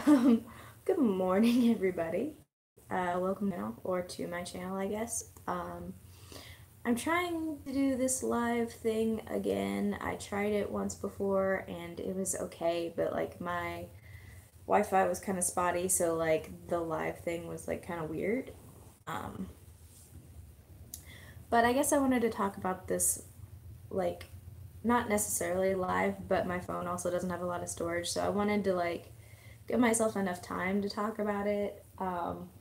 Um, Good morning, everybody. Welcome now, or to my channel, I guess. I'm trying to do this live thing again. I tried it once before and it was okay, but like my Wi-Fi was kind of spotty, so like the live thing was like kind of weird. Um, but I guess I wanted to talk about this, like, not necessarily live, but my phone also doesn't have a lot of storage, so I wanted to like give myself enough time to talk about it.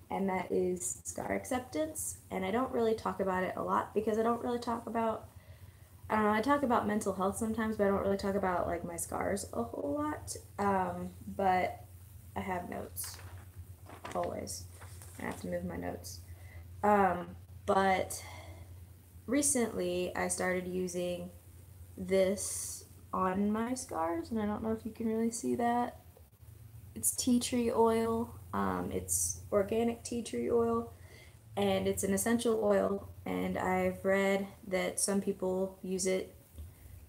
And that is scar acceptance. And I don't really talk about it a lot because I don't really talk about, I don't know, I talk about mental health sometimes, but I don't really talk about like my scars a whole lot. But I have notes always. I have to move my notes. Um, but recently I started using this on my scars, and I don't know if you can really see that. It's tea tree oil. It's organic tea tree oil, and it's an essential oil. And I've read that some people use it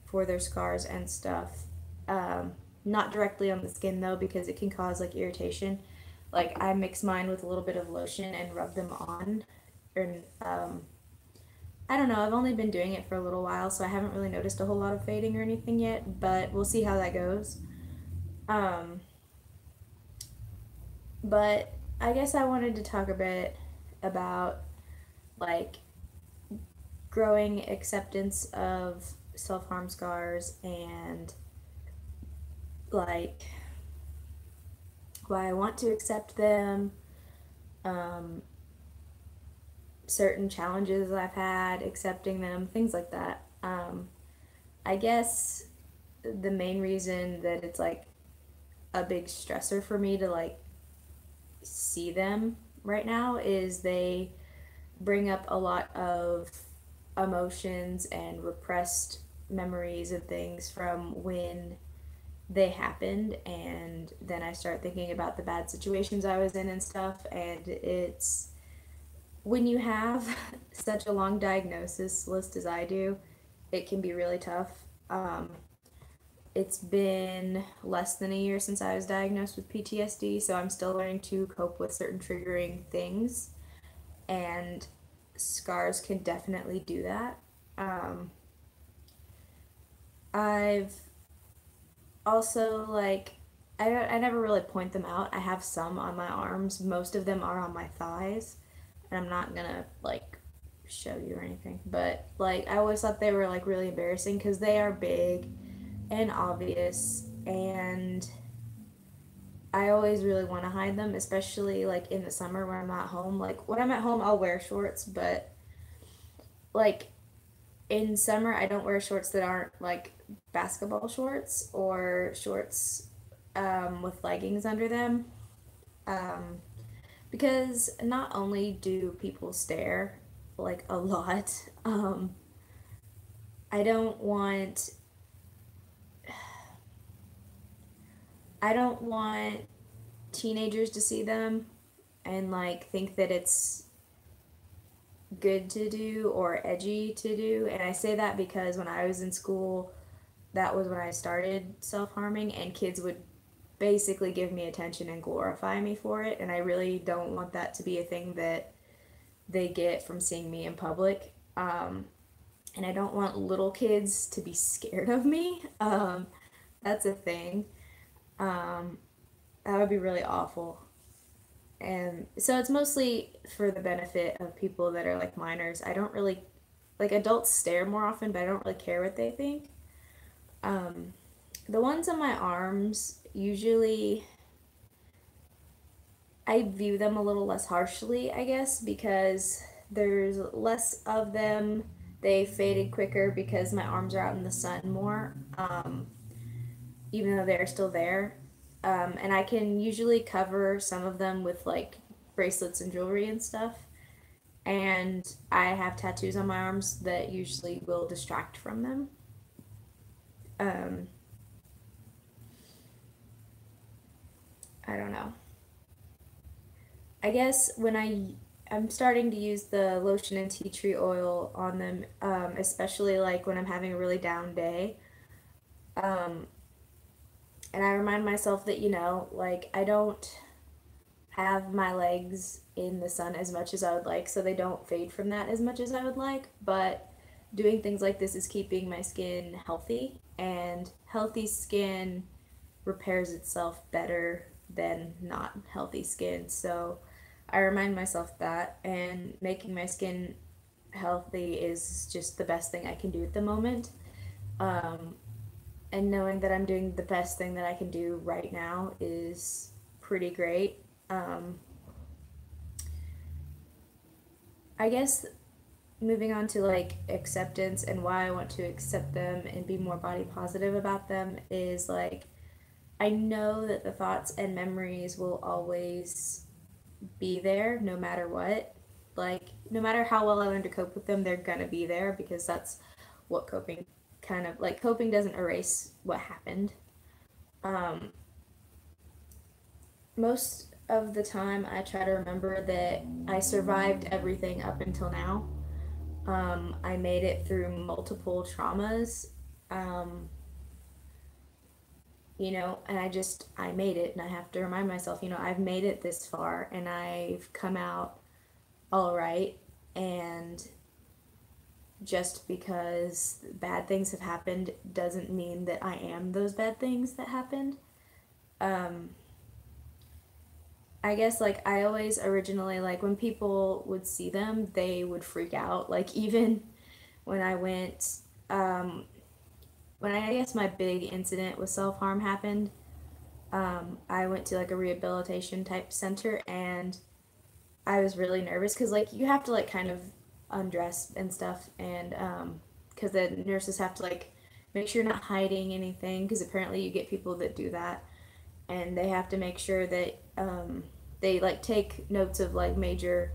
for their scars and stuff. Um, Not directly on the skin though, because it can cause like irritation. Like I mix mine with a little bit of lotion and rub them on. And I don't know. I've only been doing it for a little while, so I haven't really noticed a whole lot of fading or anything yet. But we'll see how that goes. Um, But I guess I wanted to talk a bit about like growing acceptance of self harm scars and like why I want to accept them, um, certain challenges I've had accepting them, things like that. I guess the main reason that it's like a big stressor for me to like see them right now is they bring up a lot of emotions and repressed memories and things from when they happened, and then I start thinking about the bad situations I was in and stuff. And it's when you have such a long diagnosis list as I do, it can be really tough. It's been less than a year since I was diagnosed with PTSD, so I'm still learning to cope with certain triggering things, and scars can definitely do that. Um, I've also like I never really point them out. I have some on my arms. Most of them are on my thighs, and I'm not gonna like show you or anything. But like I always thought they were like really embarrassing because they are big and obvious, and I always really want to hide them, especially like in the summer when I'm at home. Like when I'm at home, I'll wear shorts, but like in summer, I don't wear shorts that aren't like basketball shorts or shorts with leggings under them. Um, because not only do people stare like a lot, I don't want I don't want teenagers to see them and like think that it's good to do or edgy to do. And I say that because when I was in school, that was when I started self harming, and kids would basically give me attention and glorify me for it. And I really don't want that to be a thing that they get from seeing me in public. And I don't want little kids to be scared of me. That's a thing. Um, that would be really awful. And so it's mostly for the benefit of people that are like minors. I don't really like adults stare more often, but I don't really care what they think. Um, the ones on my arms, usually I view them a little less harshly, I guess, because there's less of them. They faded quicker because my arms are out in the sun more, even though they're still there. And I can usually cover some of them with like bracelets and jewelry and stuff. And I have tattoos on my arms that usually will distract from them. Um, I don't know. I guess I'm starting to use the lotion and tea tree oil on them, especially like when I'm having a really down day. Um, And I remind myself that, like, I don't have my legs in the sun as much as I would like, so they don't fade from that as much as I would like. But doing things like this is keeping my skin healthy, and healthy skin repairs itself better than not healthy skin. So I remind myself that, and making my skin healthy is just the best thing I can do at the moment. Um, and knowing that I'm doing the best thing that I can do right now is pretty great. Um, I guess moving on to like acceptance and why I want to accept them and be more body positive about them is like I know that the thoughts and memories will always be there no matter what. Like, no matter how well I learn to cope with them, they're gonna be there because that's what coping kind of like coping doesn't erase what happened. Um, most of the time, I try to remember that I survived everything up until now. I made it through multiple traumas. Um, and I made it, and I have to remind myself, I've made it this far, and I've come out all right. And just because bad things have happened doesn't mean that I am those bad things that happened. Um, I guess like I always originally like when people would see them, they would freak out. Like even when I went, um, when I guess my big incident with self harm happened, I went to like a rehabilitation type center, and I was really nervous because like you have to like kind of undress and stuff, and because the nurses have to like make sure you're not hiding anything because apparently you get people that do that, and they have to make sure that they like take notes of like major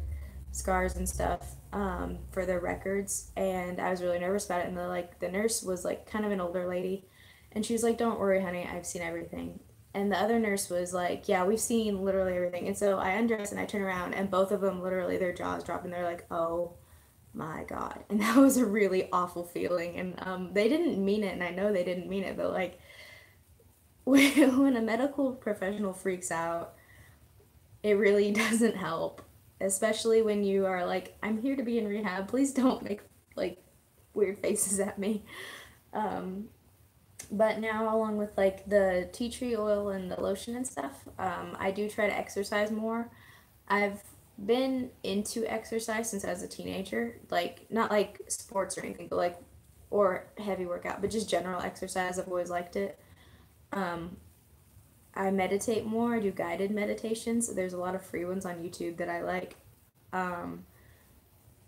scars and stuff for their records. And I was really nervous about it, and the nurse was like kind of an older lady, and she was like, "Don't worry, honey, I've seen everything." And the other nurse was like, "Yeah, we've seen literally everything." And so I undress and I turn around, and both of them literally their jaws drop, and they're like, "Oh my God." And that was a really awful feeling. And they didn't mean it, and I know they didn't mean it, but like when a medical professional freaks out, it really doesn't help, especially when you are like, "I'm here to be in rehab. Please don't make like weird faces at me." Um, but now, along with like the tea tree oil and the lotion and stuff, I do try to exercise more. I've been into exercise since I was a teenager, like not like sports or anything, but like or heavy workout, but just general exercise. I've always liked it. Um, I meditate more. I do guided meditations. There's a lot of free ones on YouTube that I like. Um,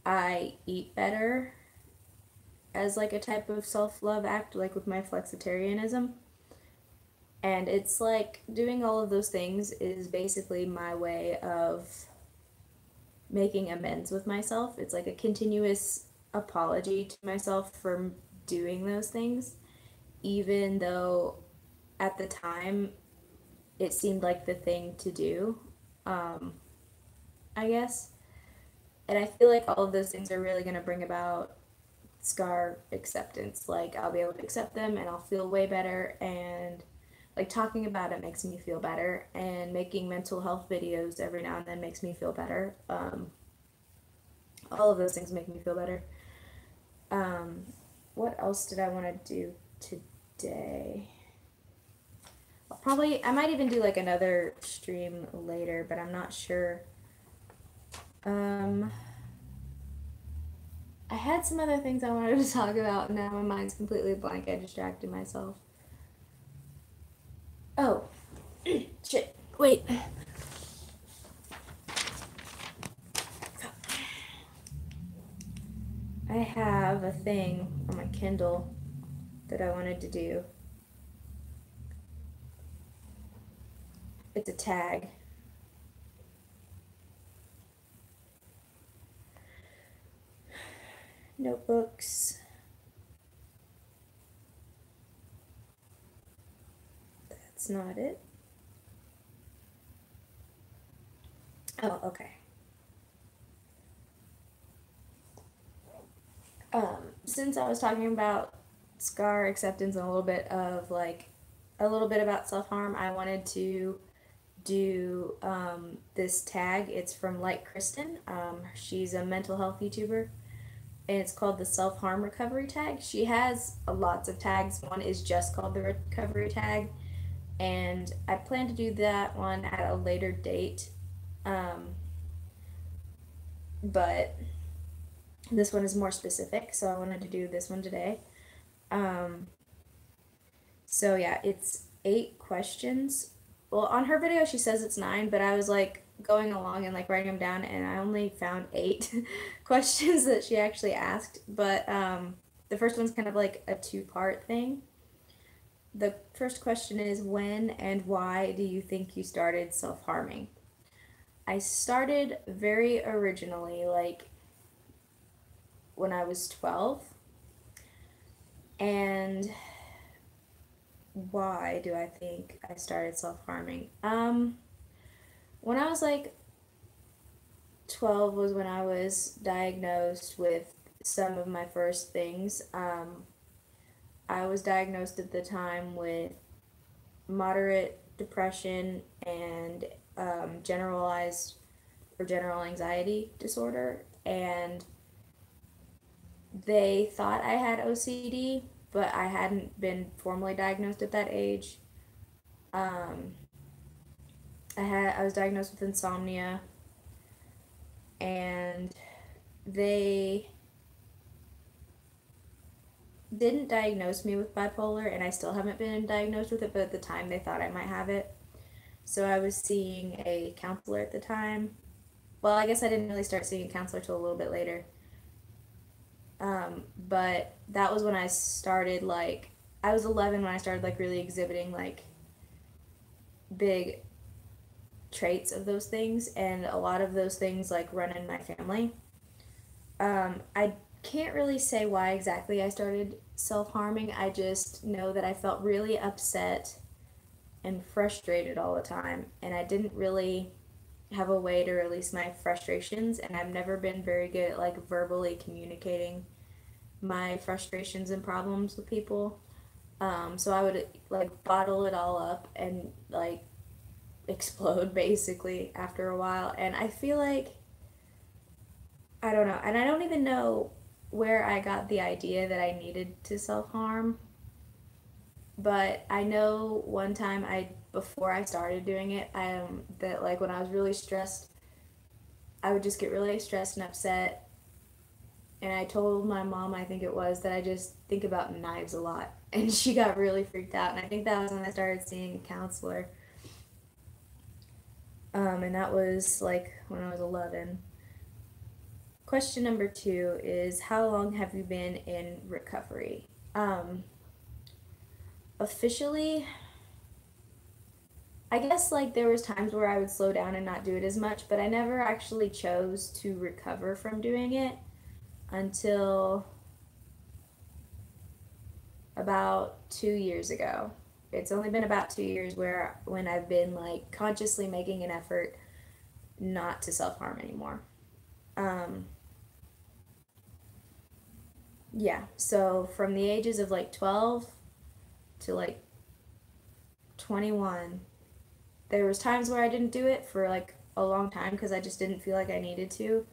I eat better as like a type of self-love act, like with my flexitarianism. And it's like doing all of those things is basically my way of making amends with myself. It's like a continuous apology to myself for doing those things, even though at the time it seemed like the thing to do, um, I guess. And I feel like all of those things are really going to bring about scar acceptance. Like, I'll be able to accept them and I'll feel way better. And like talking about it makes me feel better. And making mental health videos every now and then makes me feel better. All of those things make me feel better. Um, what else did I want to do today? I might even do like another stream later, but I'm not sure. Um, I had some other things I wanted to talk about, and now my mind's completely blank. I distracted myself. Oh, shit. Wait. I have a thing on my Kindle that I wanted to do. It's a tag. Notebooks. That's not it. Oh, okay. Since I was talking about scar acceptance and a little bit of like a little bit about self-harm. I wanted to do this tag. It's from Like Kristen. She's a mental health YouTuber, and it's called the self-harm recovery tag. She has lots of tags. One is just called the recovery tag, and I plan to do that one at a later date. Um, but this one is more specific, so I wanted to do this one today. Um, so yeah, it's 8 questions. Well, on her video she says it's 9, but I was like going along and like writing them down, and I only found 8 questions that she actually asked. But the first one's kind of like a two-part thing. The first question is, when and why do you think you started self-harming? I started very originally, like when I was 12. And why do I think I started self-harming? When I was like 12 was when I was diagnosed with some of my first things. I was diagnosed at the time with moderate depression and generalized or general anxiety disorder, and they thought I had OCD, but I hadn't been formally diagnosed at that age. Um, I was diagnosed with insomnia, and they didn't diagnose me with bipolar, and I still haven't been diagnosed with it, but at the time they thought I might have it. So I was seeing a counselor at the time. Well, I guess I didn't really start seeing a counselor till a little bit later. But that was when I started, like, I was 11 when I started, like, really exhibiting, like, big traits of those things, and a lot of those things, like, run in my family. I can't really say why exactly I started self-harming. I just know that I felt really upset and frustrated all the time, and I didn't really have a way to release my frustrations, and I've never been very good at, like, verbally communicating my frustrations and problems with people. So I would like bottle it all up and like explode basically after a while. And I feel like, I don't know, and I don't even know where I got the idea that I needed to self harm. But I know one time before I started doing it, that like when I was really stressed, I would just get really stressed and upset, and I told my mom, I think it was, that I just think about knives a lot. And she got really freaked out. And I think that was when I started seeing a counselor. And that was like when I was 11. Question number 2 is, how long have you been in recovery? Officially, I guess like there was times where I would slow down and not do it as much, but I never actually chose to recover from doing it until about 2 years ago. It's only been about 2 years when I've been like consciously making an effort not to self harm anymore. Um, yeah, so from the ages of like 12 to like 21, there was times where I didn't do it for like a long time because I just didn't feel like I needed to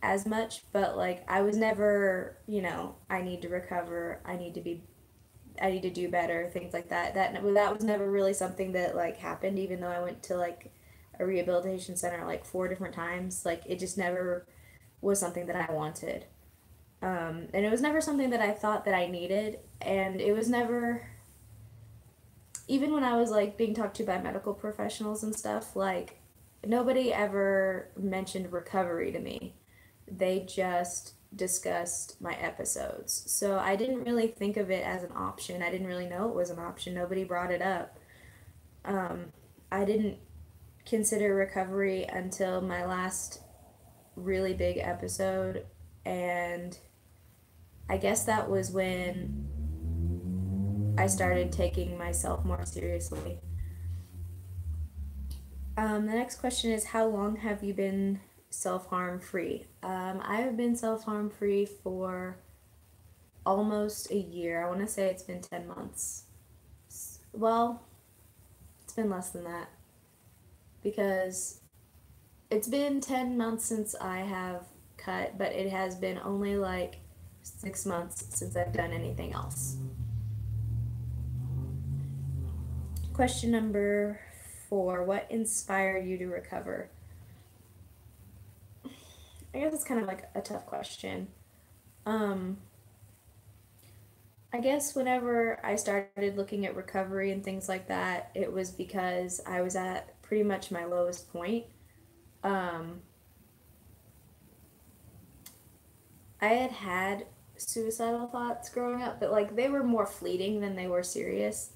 as much, but like I was never, I need to recover, I need to do better, things like that. That was never really something that like happened, even though I went to like a rehabilitation center like 4 different times. Like it just never was something that I wanted. And it was never something that I thought that I needed, and it was never, even when I was like being talked to by medical professionals and stuff, like nobody ever mentioned recovery to me. They just discussed my episodes. So I didn't really think of it as an option. I didn't really know it was an option. Nobody brought it up. I didn't consider recovery until my last really big episode, and I guess that was when I started taking myself more seriously. The next question is, how long have you been self-harm free? I have been self-harm free for almost a year. I want to say it's been 10 months. Well, it's been less than that because it's been 10 months since I have cut, but it has been only like 6 months since I've done anything else. Question number 4. What inspired you to recover? I guess it's kind of like a tough question. Um, I guess whenever I started looking at recovery and things like that, it was because I was at pretty much my lowest point. Um, I had suicidal thoughts growing up, but like they were more fleeting than they were serious.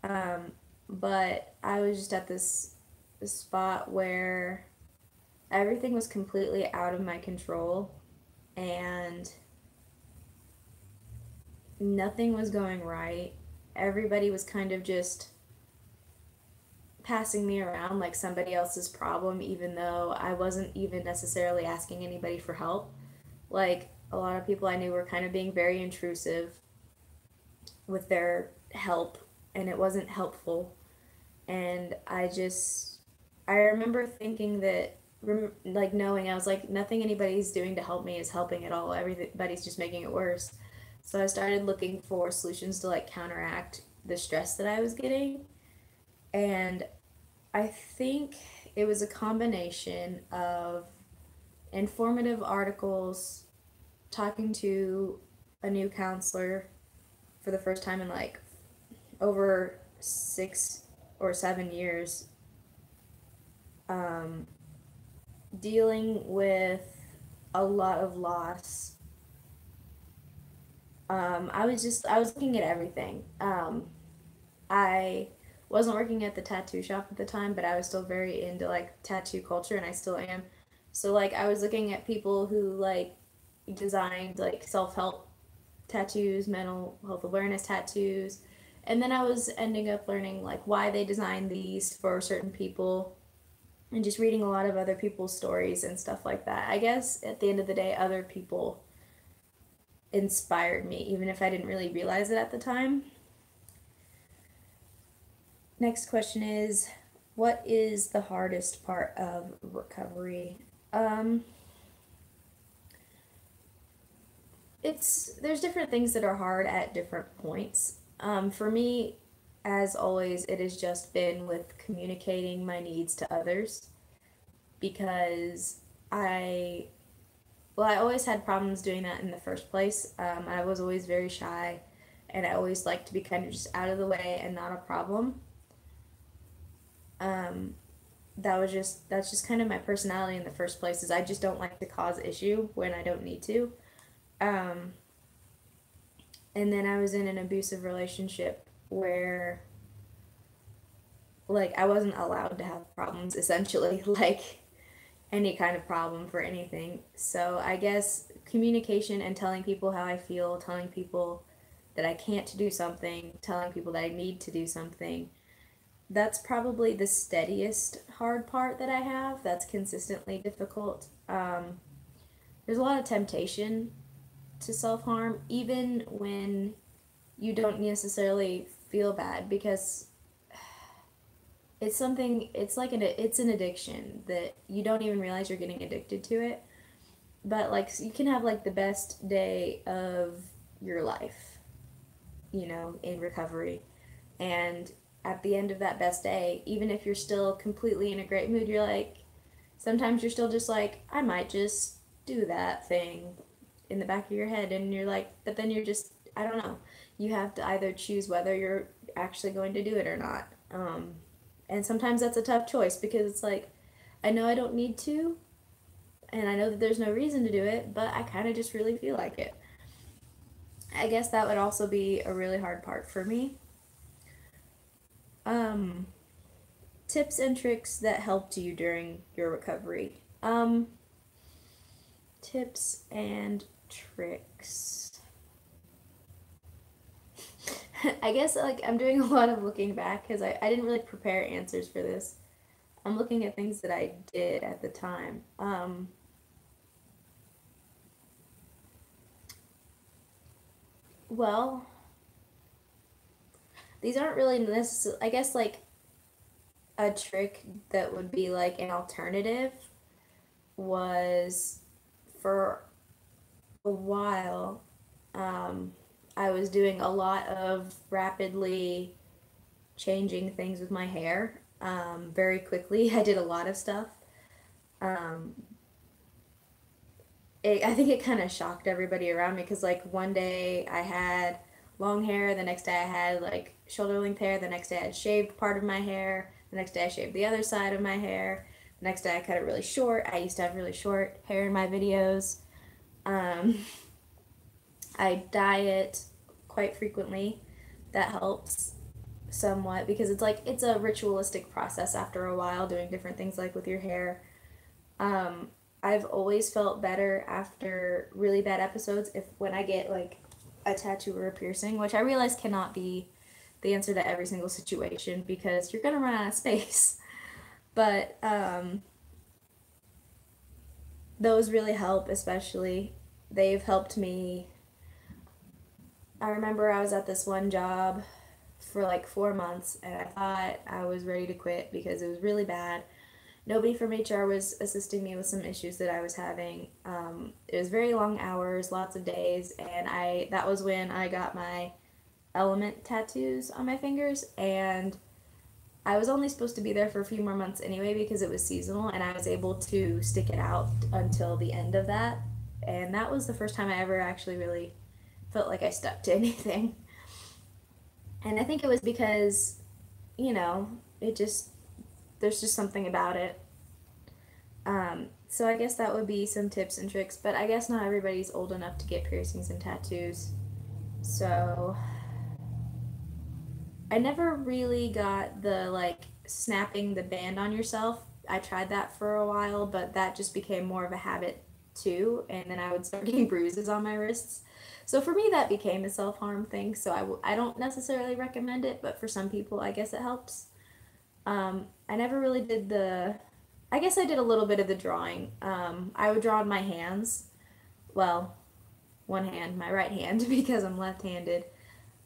Um, but I was just at this spot where everything was completely out of my control and nothing was going right. Everybody was kind of just passing me around like somebody else's problem, even though I wasn't even necessarily asking anybody for help. Like, a lot of people I knew were kind of being very intrusive with their help, and it wasn't helpful. And I remember thinking that, like, knowing, I was like, nothing anybody's doing to help me is helping at all. Everybody's just making it worse. So I started looking for solutions to, like, counteract the stress that I was getting. And I think it was a combination of informative articles, talking to a new counselor for the first time in like over 6 or 7 years, um, dealing with a lot of loss. I was looking at everything. I wasn't working at the tattoo shop at the time, but I was still very into like tattoo culture, and I still am. So like I was looking at people who like designed like self-help tattoos, mental health awareness tattoos, and then I was ending up learning like why they designed these for certain people and just reading a lot of other people's stories and stuff like that. I guess at the end of the day, other people inspired me, even if I didn't really realize it at the time. Next question is, what is the hardest part of recovery? Um, there's different things that are hard at different points. For me, as always, it has just been with communicating my needs to others because I, well, I always had problems doing that in the first place. I was always very shy, and I always liked to be kind of just out of the way and not a problem. Um, that's just kind of my personality in the first place. Is I just don't like to cause issue when I don't need to. Um, and then I was in an abusive relationship where like I wasn't allowed to have problems essentially, like any kind of problem for anything. So I guess communication and telling people how I feel, telling people that I can't do something, telling people that I need to do something, that's probably the steadiest hard part that I have. That's consistently difficult. There's a lot of temptation to self harm, even when you don't necessarily feel bad, because it's something, it's an addiction that you don't even realize you're getting addicted to it. But like, you can have like the best day of your life, in recovery. And at the end of that best day, even if you're still completely in a great mood, you're like, sometimes you're still just like, I might just do that thing in the back of your head. And you're like, but then you're just, I don't know. You have to either choose whether you're actually going to do it or not. And sometimes that's a tough choice because it's like, I know I don't need to, and I know that there's no reason to do it, but I kind of just really feel like it. I guess that would also be a really hard part for me. Um, Tips and tricks that helped you during your recovery. Tips and tricks. I guess like I'm doing a lot of looking back because I didn't really prepare answers for this. I'm looking at things that I did at the time. Well, these aren't really necessarily, I guess, like a trick that would be like an alternative was for a while, um, I was doing a lot of rapidly changing things with my hair very quickly. I did a lot of stuff. Um, I think it kind of shocked everybody around me because, like, one day I had long hair, the next day I had like shoulder length hair, the next day I had shaved part of my hair, the next day I shaved the other side of my hair, the next day I cut it really short. I used to have really short hair in my videos. Um, I dye it quite frequently. That helps somewhat because it's like it's a ritualistic process after a while doing different things like with your hair. Um, I've always felt better after really bad episodes if when I get like a tattoo or a piercing, which I realize cannot be the answer to every single situation because you're gonna run out of space. But those really help, especially. They've helped me. I remember I was at this one job for like 4 months and I thought I was ready to quit because it was really bad. Nobody from HR was assisting me with some issues that I was having. It was very long hours, lots of days, and that was when I got my element tattoos on my fingers, and I was only supposed to be there for a few more months anyway because it was seasonal, and I was able to stick it out until the end of that. And that was the first time I ever actually really felt like I stuck to anything. And I think it was because, you know, it just, there's just something about it. So I guess that would be some tips and tricks, but I guess not everybody's old enough to get piercings and tattoos. So I never really got the like snapping the band on yourself. I tried that for a while, but that just became more of a habit too, and then I would start getting bruises on my wrists. So for me, that became a self harm thing. So I don't necessarily recommend it, but for some people, I guess it helps. I never really did I guess I did a little bit of the drawing. I would draw on my hands. Well, one hand, my right hand, because I'm left handed.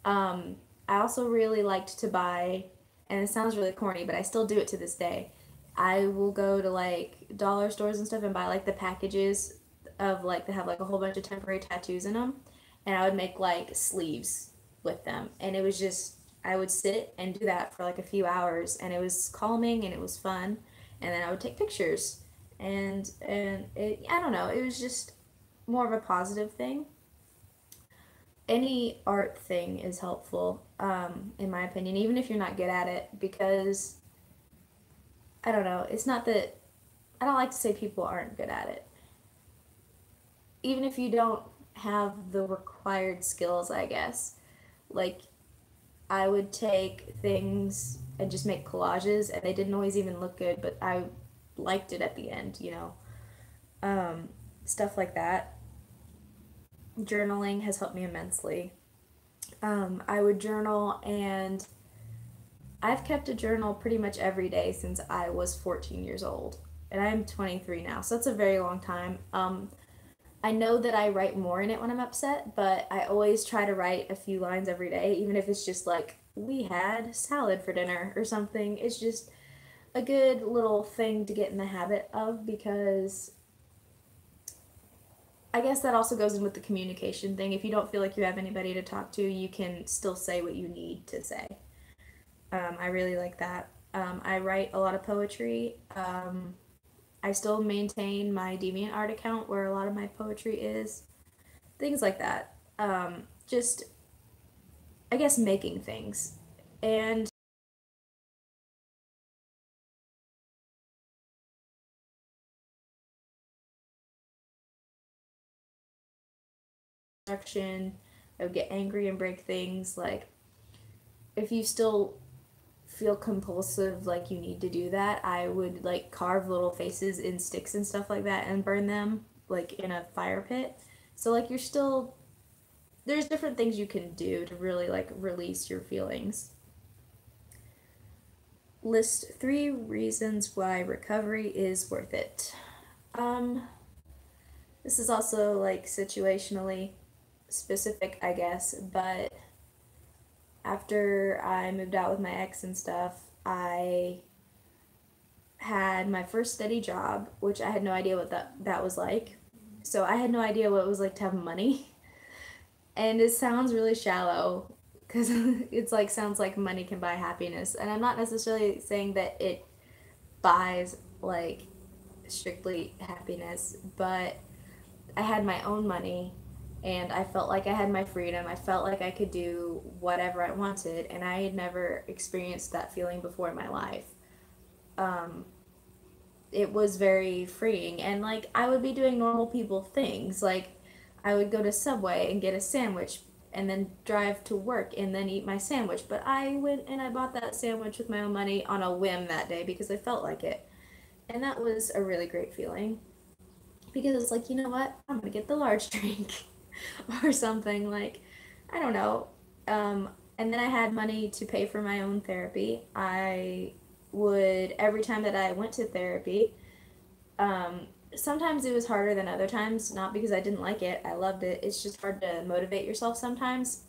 Um, I also really liked to buy, and it sounds really corny, but I still do it to this day. I will go to like dollar stores and stuff and buy like the packages of like they have like a whole bunch of temporary tattoos in them, and I would make like sleeves with them. And it was just I would sit and do that for like a few hours, and it was calming and it was fun. And then I would take pictures, and I don't know, it was just more of a positive thing. Any art thing is helpful, in my opinion, even if you're not good at it, because I don't know, it's not that I don't like to say people aren't good at it. Even if you don't have the required skills, I guess. Like, I would take things and just make collages, and they didn't always even look good, but I liked it at the end, you know. Stuff like that. Journaling has helped me immensely. I would journal, and I've kept a journal pretty much every day since I was 14 years old. And I'm 23 now, so that's a very long time. I know that I write more in it when I'm upset, but I always try to write a few lines every day, even if it's just like, we had salad for dinner or something. It's just a good little thing to get in the habit of because I guess that also goes in with the communication thing. If you don't feel like you have anybody to talk to, you can still say what you need to say. I really like that. I write a lot of poetry. I still maintain my DeviantArt account where a lot of my poetry is. Things like that. Just, I guess, making things. And action, I would get angry and break things. Like, if you still feel compulsive, like you need to do that, I would like carve little faces in sticks and stuff like that and burn them like in a fire pit. So, like, you're still, there's different things you can do to really like release your feelings. List 3 reasons why recovery is worth it. Um, this is also like situationally specific, I guess, but after I moved out with my ex and stuff, I had my first steady job, which I had no idea what that was like. So I had no idea what it was like to have money. And it sounds really shallow because it's like sounds like money can buy happiness. And I'm not necessarily saying that it buys like strictly happiness, but I had my own money and I felt like I had my freedom. I felt like I could do whatever I wanted, and I had never experienced that feeling before in my life. Um, it was very freeing, and like I would be doing normal people things. Like I would go to Subway and get a sandwich and then drive to work and then eat my sandwich. But I went and I bought that sandwich with my own money on a whim that day because I felt like it. And that was a really great feeling because it's like, you know what? I'm gonna get the large drink or something like, I don't know. Um, and then I had money to pay for my own therapy. I would, every time that I went to therapy, um, sometimes it was harder than other times, not because I didn't like it. I loved it. It's just hard to motivate yourself sometimes.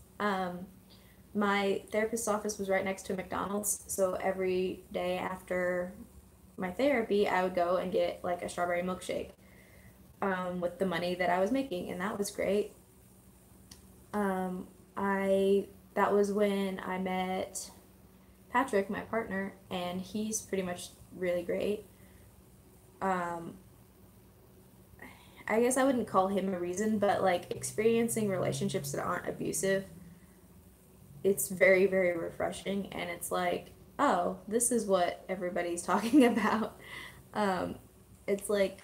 My therapist's office was right next to a McDonald's, so every day after my therapy, I would go and get like a strawberry milkshake with the money that I was making, and that was great. I that was when I met Patrick, my partner, and he's pretty much really great. Um, I guess I wouldn't call him a reason, but like experiencing relationships that aren't abusive, it's very, very refreshing, and it's like, oh, this is what everybody's talking about. Um, it's like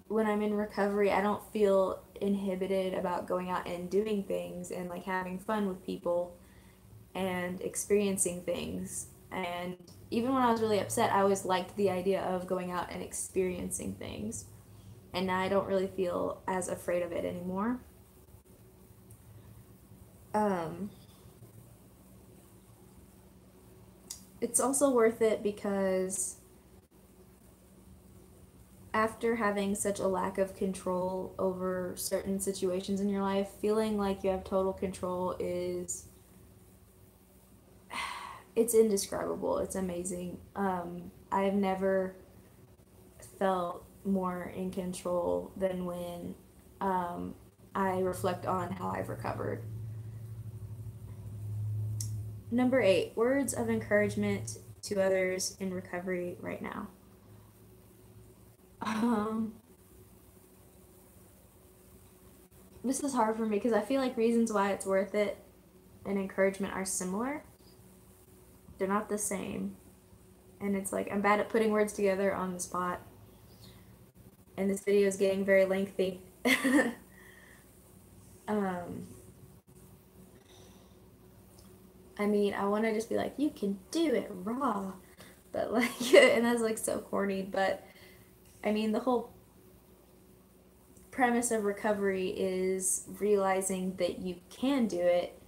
when I'm in recovery, I don't feel inhibited about going out and doing things and like having fun with people and experiencing things. And even when I was really upset, I always liked the idea of going out and experiencing things. And now I don't really feel as afraid of it anymore. Um, it's also worth it because after having such a lack of control over certain situations in your life, feeling like you have total control is it's indescribable. It's amazing. I've never felt more in control than when I reflect on how I've recovered. Number 8, words of encouragement to others in recovery right now. Um, this is hard for me because I feel like reasons why it's worth it and encouragement are similar. They're not the same. And it's like I'm bad at putting words together on the spot. And this video is getting very lengthy. um, I mean, I want to just be like, you can do it raw. But like, and that's like so corny. But I mean, the whole premise of recovery is realizing that you can do it.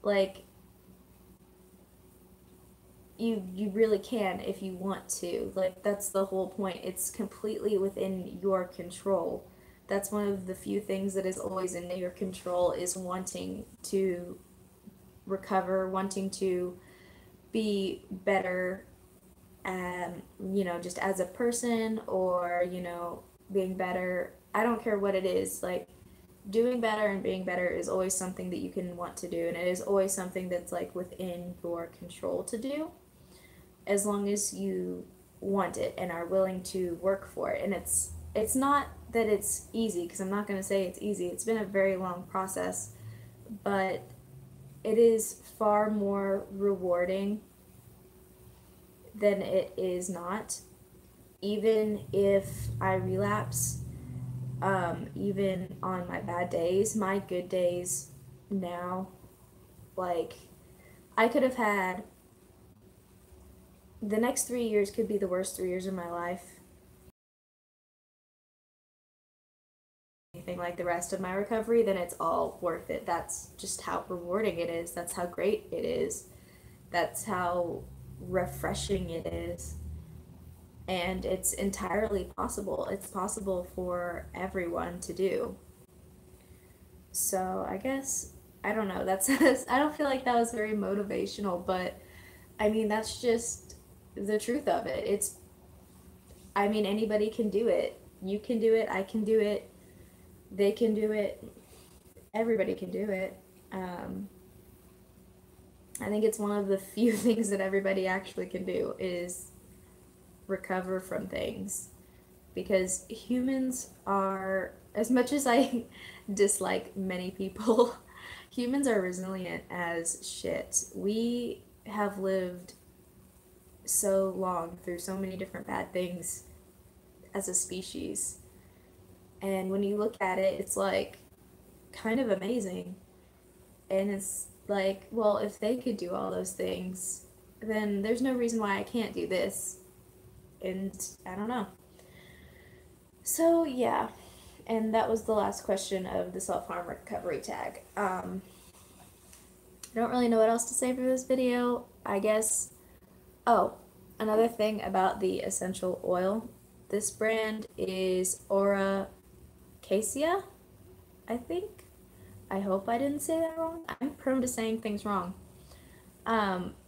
Like, you really can if you want to. Like that's the whole point. It's completely within your control. That's one of the few things that is always in your control is wanting to recover, wanting to be better, just as a person or, being better. I don't care what it is. Like doing better and being better is always something that you can want to do, and it is always something that's like within your control to do as long as you want it and are willing to work for it. And it's not that it's easy, because I'm not going to say it's easy. It's been a very long process, but it is far more rewarding than it is not. Even if I relapse, even on my bad days, my good days now, like I could have had the next 3 years could be the worst 3 years of my life. Anything like the rest of my recovery, then it's all worth it. That's just how rewarding it is. That's how great it is. That's how refreshing it is. And it's entirely possible. It's possible for everyone to do. So I guess I don't know. That's I don't feel like that was very motivational, but I mean that's just the truth of it. It's I mean anybody can do it. You can do it. I can do it. They can do it. Everybody can do it. Um, I think it's one of the few things that everybody actually can do is recover from things because humans are, as much as I dislike many people, humans are resilient as shit. We have lived so long through so many different bad things as a species. And when you look at it, it's like kind of amazing. And it's like, well, if they could do all those things, then there's no reason why I can't do this. And I don't know. So, yeah. And that was the last question of the self harm recovery tag. I don't really know what else to say for this video. I guess. Oh, another thing about the essential oil. This brand is Aura Cassia, I think. I hope I didn't say that wrong. I'm prone to saying things wrong.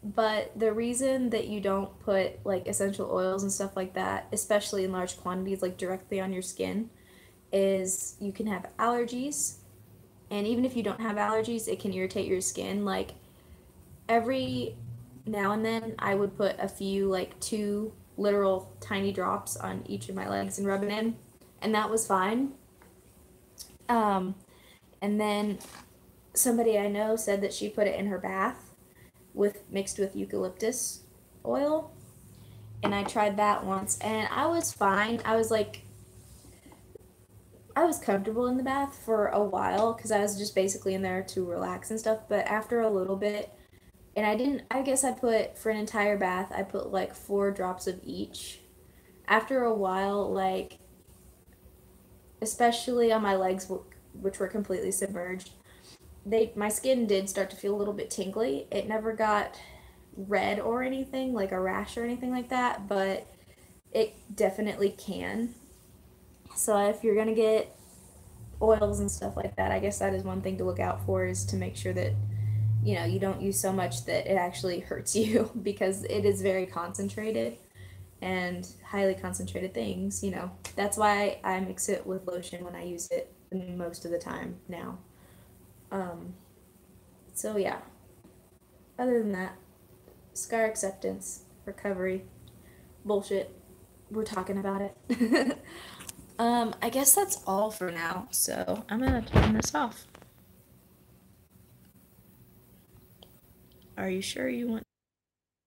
But the reason that you don't put like essential oils and stuff like that, especially in large quantities, like directly on your skin, is you can have allergies. And even if you don't have allergies, it can irritate your skin. Like every now and then, I would put a few, like two literal tiny drops on each of my legs and rub it in, and that was fine. Um, and then somebody I know said that she put it in her bath with mixed with eucalyptus oil, and I tried that once and I was fine. I was comfortable in the bath for a while cuz I was just basically in there to relax and stuff, but after a little bit and I guess I put for an entire bath, I put like 4 drops of each. After a while, like especially on my legs which were completely submerged, my skin did start to feel a little bit tingly. It never got red or anything, like a rash or anything like that, but it definitely can. So if you're gonna get oils and stuff like that, I guess that is one thing to look out for is to make sure that you don't use so much that it actually hurts you because it is very concentrated and highly concentrated things. That's why I mix it with lotion when I use it most of the time now. Um, so yeah. Other than that, scar acceptance, recovery, bullshit. We're talking about it. I guess that's all for now, so I'm gonna turn this off. Are you sure you want